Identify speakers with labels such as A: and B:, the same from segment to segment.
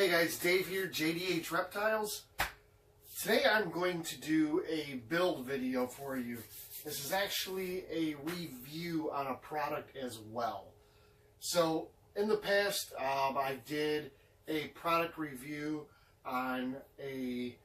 A: Hey guys, Dave here, JDH Reptiles. Today I'm going to do a build video for you. This is actually a review on a product as well. So in the past, I did a product review on a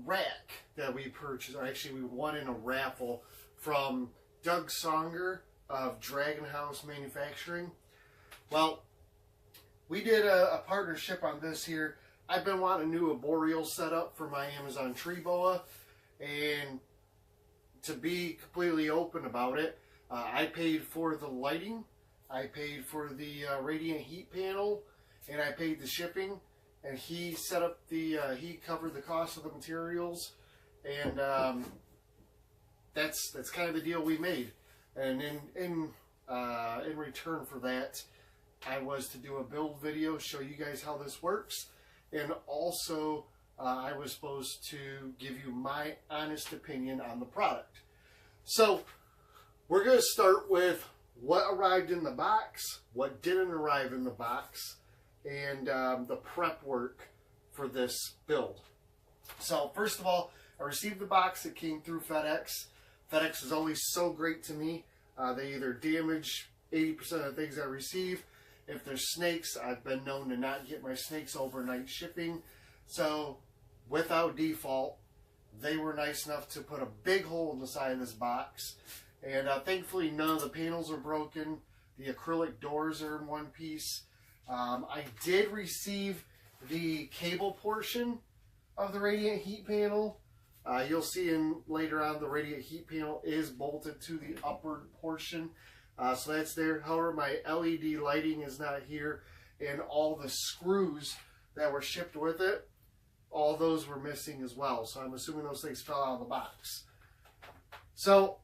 A: rack that we purchased, or actually we won in a raffle from Doug Songer of Dragonhaus Manufacturing. Well, we did a partnership on this here. I've been wanting a new arboreal setup for my Amazon tree boa, and to be completely open about it, I paid for the lighting, I paid for the radiant heat panel, and I paid the shipping, and he set up the, he covered the cost of the materials, and that's kind of the deal we made. And in return for that, I was to do a build video, show you guys how this works, and also I was supposed to give you my honest opinion on the product. So we're going to start with what arrived in the box, what didn't arrive in the box, and the prep work for this build. So first of all, I received the box that came through FedEx. FedEx is always so great to me. They either damage 80% of the things I receive. If there's snakes, I've been known to not get my snakes overnight shipping. So without default, they were nice enough to put a big hole in the side of this box. And thankfully none of the panels are broken. The acrylic doors are in one piece. I did receive the cable portion of the radiant heat panel. You'll see later on the radiant heat panel is bolted to the upper portion. So that's there. However, my LED lighting is not here, and all the screws that were shipped with it, all those were missing as well. So I'm assuming those things fell out of the box. So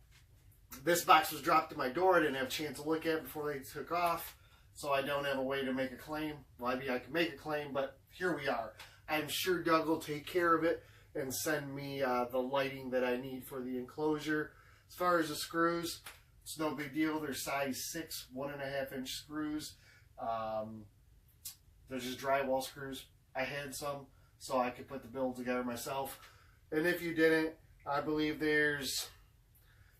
A: this box was dropped to my door. I didn't have a chance to look at it before they took off, so I don't have a way to make a claim. Well, maybe I can make a claim, but here we are. I'm sure Doug will take care of it and send me the lighting that I need for the enclosure. As far as the screws, it's no big deal. They're size 6, 1.5 inch screws. They're just drywall screws. I had some, so I could put the build together myself. And if you didn't, I believe there's,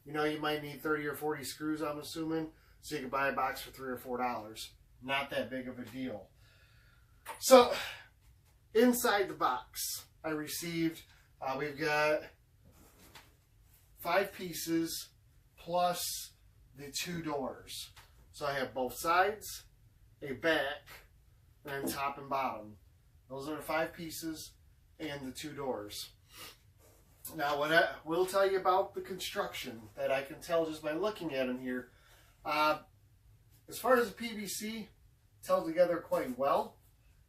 A: you might need 30 or 40 screws, I'm assuming. So you can buy a box for $3 or $4. Not that big of a deal. So, inside the box, I received, we've got 5 pieces plus the 2 doors. So I have both sides, a back, and top and bottom. Those are the 5 pieces and the 2 doors. Now what I will tell you about the construction that I can tell just by looking at them here. As far as the PVC, it's held together quite well.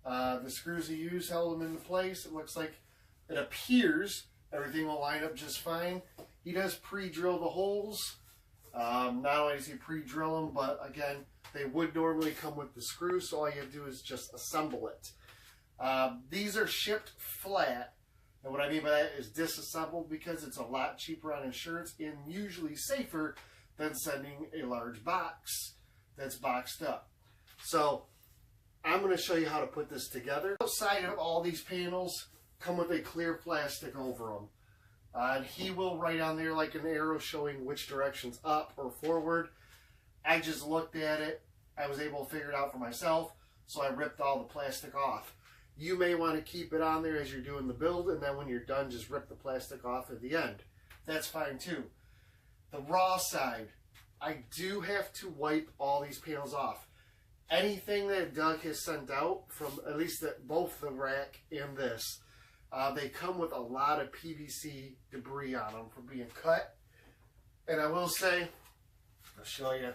A: The screws he used held them into place. It looks like, it appears everything will line up just fine. He does pre-drill the holes. Not only does he pre-drill them, but again, they would normally come with the screws, so all you have to do is just assemble it. These are shipped flat, and what I mean by that is disassembled, because it's a lot cheaper on insurance and usually safer than sending a large box that's boxed up. So I'm going to show you how to put this together. Outside of all these panels come with a clear plastic over them. And he will write on there like an arrow showing which direction's up or forward. I just looked at it. I was able to figure it out for myself, so I ripped all the plastic off. You may want to keep it on there as you're doing the build, and then when you're done, just rip the plastic off at the end. That's fine too. The raw side, I do have to wipe all these panels off. Anything that Doug has sent out, from at least both the rack and this, they come with a lot of PVC debris on them from being cut. And I will say, I'll show you.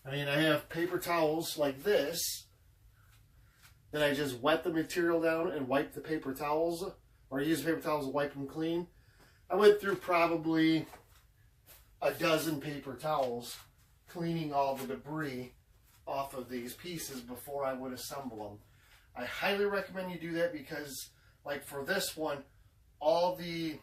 A: I have paper towels like this. Then I just wet the material down and wipe the paper towels, or use paper towels to wipe them clean. I went through probably a dozen paper towels cleaning all the debris off of these pieces before I would assemble them. I highly recommend you do that, because like for this one, all the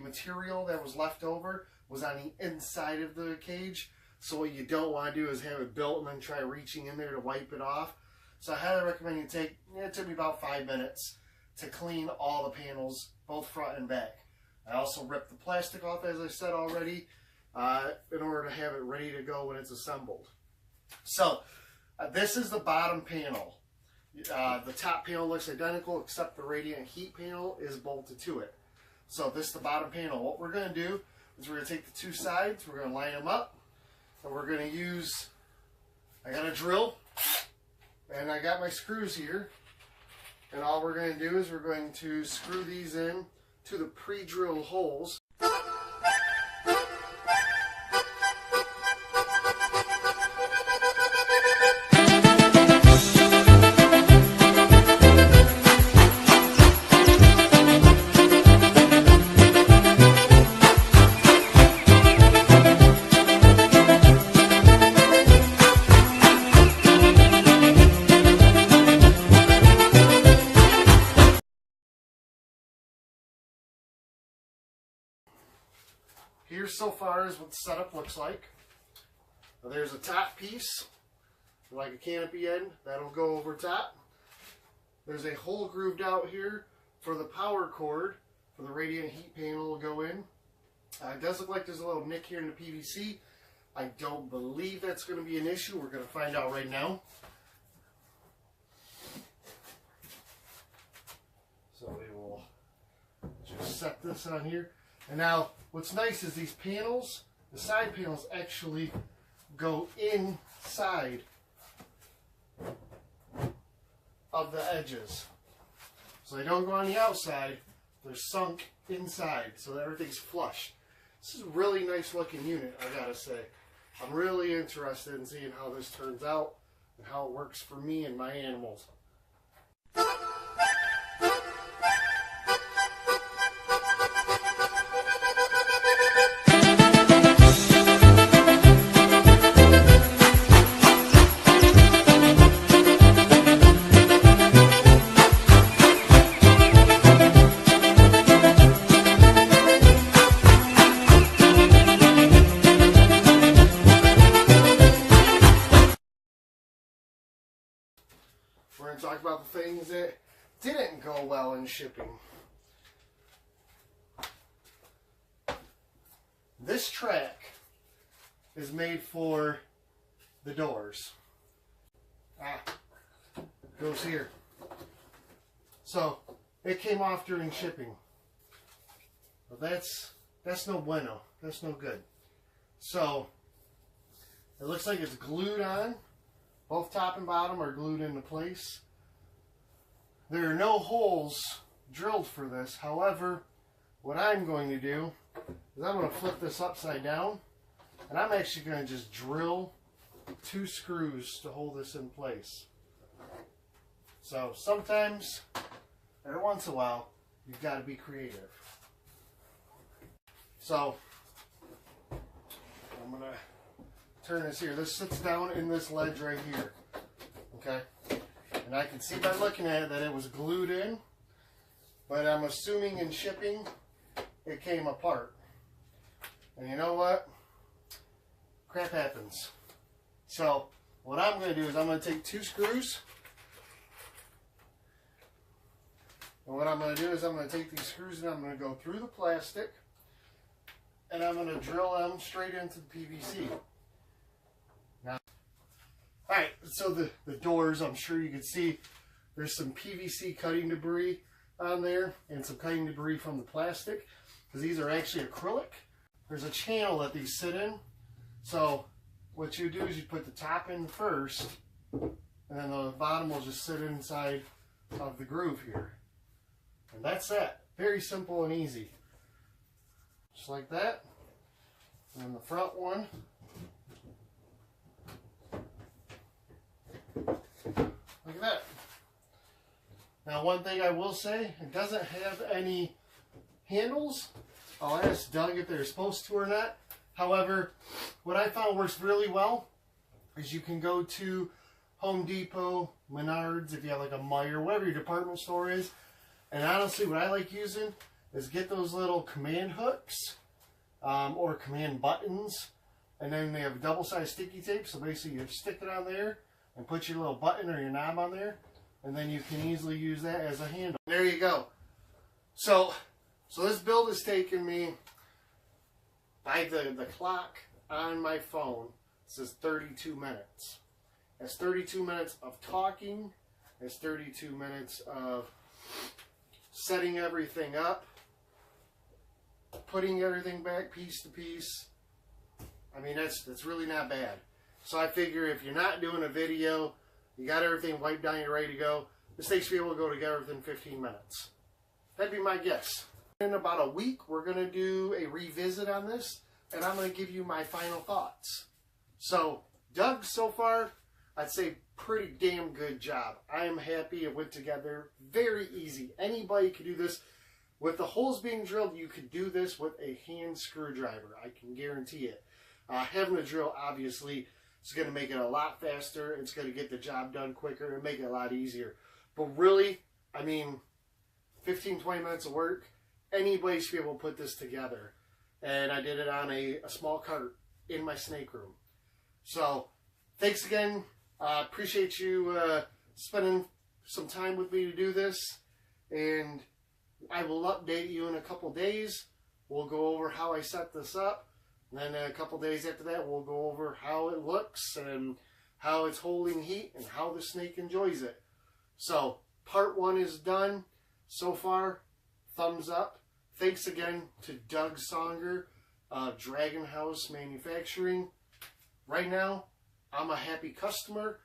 A: material that was left over was on the inside of the cage. So what you don't want to do is have it built and then try reaching in there to wipe it off. So I highly recommend you take, it took me about 5 minutes to clean all the panels, both front and back. I also ripped the plastic off, as I said already, in order to have it ready to go when it's assembled. So this is the bottom panel. The top panel looks identical except the radiant heat panel is bolted to it. So this is the bottom panel. What we're going to do is we're going to take the two sides, we're going to line them up, and we're going to use, I got a drill, and I got my screws here, and all we're going to do is we're going to screw these in to the pre-drilled holes. Here so far is what the setup looks like. Now there's a top piece, like a canopy end, that'll go over top. There's a hole grooved out here for the power cord for the radiant heat panel to go in. It does look like there's a little nick here in the PVC. I don't believe that's going to be an issue. We're going to find out right now. So we will just set this on here. And now, what's nice is these panels, the side panels actually go inside of the edges. So they don't go on the outside, they're sunk inside, so everything's flush. This is a really nice looking unit, I gotta say. I'm really interested in seeing how this turns out and how it works for me and my animals. We're going to talk about the things that didn't go well in shipping. This track is made for the doors. Goes here. So it came off during shipping. Well, that's no bueno. That's no good. So it looks like it's glued on. Both top and bottom are glued into place. There are no holes drilled for this. However, what I'm going to do is I'm going to flip this upside down, and I'm actually going to just drill 2 screws to hold this in place. So sometimes, every once in a while, you've got to be creative. So I'm going to turn this here. This sits down in this ledge right here. Okay? And I can see by looking at it that it was glued in, but I'm assuming in shipping it came apart. And you know what? Crap happens. So what I'm going to do is I'm going to take 2 screws, and what I'm going to do is I'm going to take these screws and I'm going to go through the plastic, and I'm going to drill them straight into the PVC. Alright, so the doors, I'm sure you can see there's some PVC cutting debris on there and some cutting debris from the plastic, because these are actually acrylic. There's a channel that these sit in. So what you do is you put the top in first, and then the bottom will just sit inside of the groove here. And that's that. Very simple and easy. Just like that. And then the front one. Look at that. Now one thing I will say, it doesn't have any handles. I'll ask Doug if they're supposed to or not. However, what I found works really well is you can go to Home Depot, Menards, if you have like a Meijer, whatever your department store is. And honestly, what I like using is get those little command hooks or command buttons. And then they have double-sided sticky tape. So basically you stick it on there, and put your little button or your knob on there, and then you can easily use that as a handle. There you go. So this build has taken me, by the clock on my phone, it says 32 minutes. That's 32 minutes of talking. That's 32 minutes of setting everything up, putting everything back piece to piece. I mean, that's really not bad. So I figure if you're not doing a video, you got everything wiped down, you're ready to go, this thing should be able to go together within 15 minutes. That'd be my guess. In about a week, we're going to do a revisit on this, and I'm going to give you my final thoughts. So, Doug, so far, I'd say pretty damn good job. I am happy it went together. Very easy. Anybody could do this. With the holes being drilled, you could do this with a hand screwdriver. I can guarantee it. Having a drill, obviously, is going to make it a lot faster. It's going to get the job done quicker and make it a lot easier. But really, I mean, 15, 20 minutes of work, anybody should be able to put this together. And I did it on a small cart in my snake room. So, thanks again. Appreciate you spending some time with me to do this. And I will update you in a couple days. We'll go over how I set this up. And then a couple days after that, we'll go over how it looks and how it's holding heat and how the snake enjoys it. So, part 1 is done. So far, thumbs up. Thanks again to Doug Songer, Dragonhaus Manufacturing. Right now, I'm a happy customer.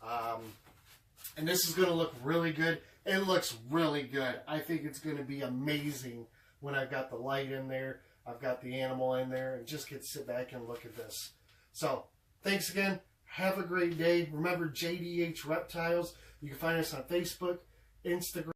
A: And this is going to look really good. It looks really good. I think it's going to be amazing when I've got the light in there. I've got the animal in there, and just get to sit back and look at this. So, thanks again. Have a great day. Remember, JDH Reptiles. You can find us on Facebook, Instagram.